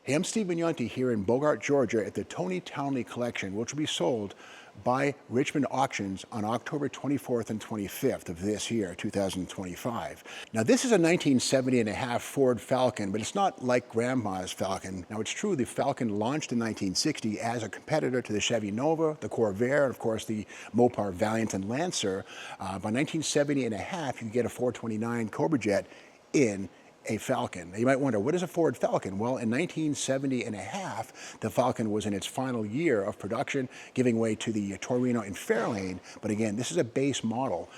Hey, I'm Steve Magnante here in Bogart, Georgia at the Tony Townley Collection, which will be sold by Richmond Auctions on October 24th and 25th of this year, 2025. Now, this is a 1970 and a half Ford Falcon, but it's not like Grandma's Falcon. Now, it's true the Falcon launched in 1960 as a competitor to the Chevy Nova, the Corvair, and of course the Mopar Valiant and Lancer. By 1970 and a half, you could get a 429 Cobra jet in a Falcon. Now, you might wonder, what is a Ford Falcon? Well, in 1970 and a half, the Falcon was in its final year of production, giving way to the Torino and Fairlane. But again, this is a base model,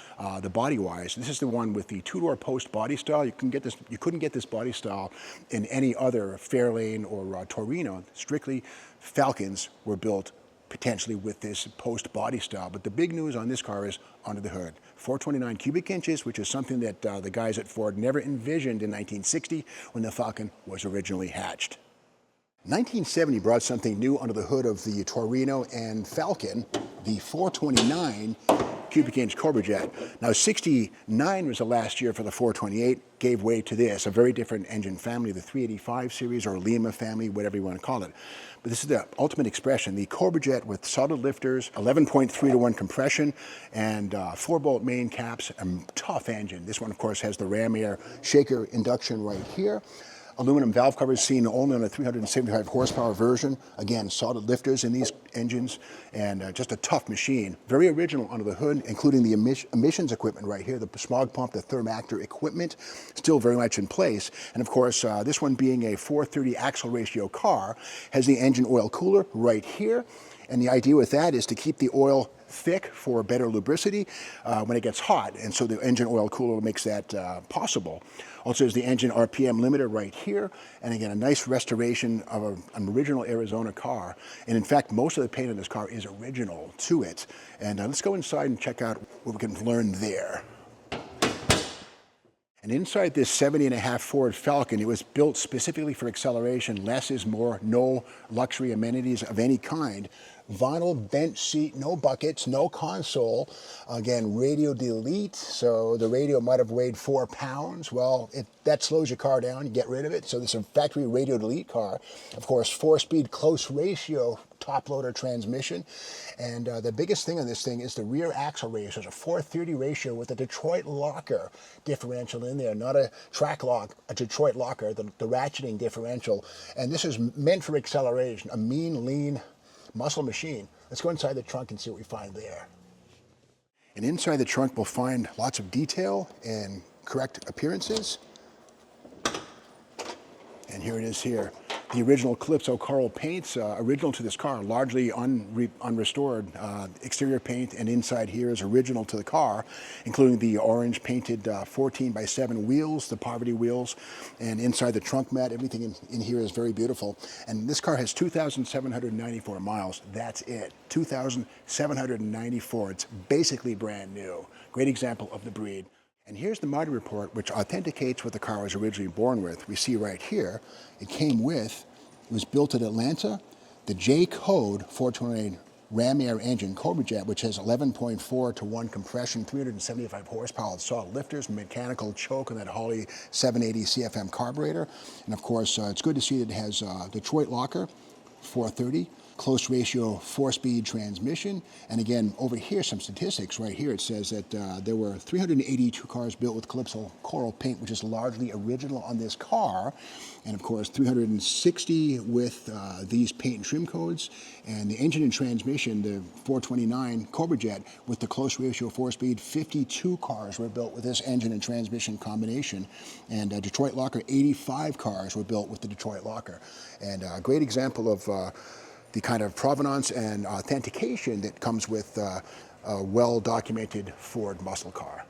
the body-wise. This is the one with the two-door post body style. You couldn't get this body style in any other Fairlane or Torino. Strictly, Falcons were built potentially with this post body style. But the big news on this car is under the hood. 429 cubic inches, which is something that the guys at Ford never envisioned in 1960 when the Falcon was originally hatched. 1970 brought something new under the hood of the Torino and Falcon, the 429 cubic inch Cobra jet. Now, 69 was the last year for the 428, gave way to this, a very different engine family, the 385 series or Lima family, whatever you want to call it. But this is the ultimate expression, the Cobra jet with solid lifters, 11.3-to-1 compression, and 4-bolt main caps, a tough engine. This one, of course, has the ram air shaker induction right here. Aluminum valve covers seen only on a 375 horsepower version. Again, solid lifters in these engines, and just a tough machine. Very original under the hood, including the emissions equipment right here, the smog pump, the thermactor equipment, still very much in place. And of course, this one being a 430 axle ratio car, has the engine oil cooler right here. And the idea with that is to keep the oil thick for better lubricity when it gets hot, and so the engine oil cooler makes that possible. Also, there's the engine RPM limiter right here, and again, a nice restoration of an original Arizona car. And in fact, most of the paint on this car is original to it. And let's go inside and check out what we can learn there. And inside this 70 and a half Ford Falcon, it was built specifically for acceleration. Less is more, no luxury amenities of any kind. Vinyl bench seat, no buckets, no console. Again, radio delete, so the radio might have weighed 4 pounds. Well, that slows your car down, you get rid of it. So this is a factory radio delete car. Of course, 4-speed close ratio top loader transmission. And the biggest thing on this thing is the rear axle ratio. It's a 430 ratio with a Detroit locker differential in there, not a track lock, a Detroit locker, the ratcheting differential. And this is meant for acceleration, a mean, lean muscle machine. Let's go inside the trunk and see what we find there. And inside the trunk, we'll find lots of detail and correct appearances. And here it is here. The original Calypso coral paints, original to this car, largely unrestored exterior paint, and inside here is original to the car, including the orange painted 14x7 wheels, the poverty wheels, and inside the trunk mat, everything in here is very beautiful. And this car has 2,794 miles. That's it, 2,794. It's basically brand new. Great example of the breed. And here's the mileage report, which authenticates what the car was originally born with. We see right here, it was built at Atlanta, the J code 428 ram air engine Cobra jet, which has 11.4-to-1 compression, 375 horsepower with solid lifters, mechanical choke on that Holley 780 CFM carburetor. And of course, it's good to see that it has Detroit locker, 430. Close ratio 4-speed transmission. And again, over here, some statistics right here. It says that there were 382 cars built with Calypso coral paint, which is largely original on this car. And of course, 360 with these paint and trim codes. And the engine and transmission, the 429 Cobra jet with the close ratio 4-speed, 52 cars were built with this engine and transmission combination. And Detroit locker, 85 cars were built with the Detroit locker. And a great example of the kind of provenance and authentication that comes with a well-documented Ford muscle car.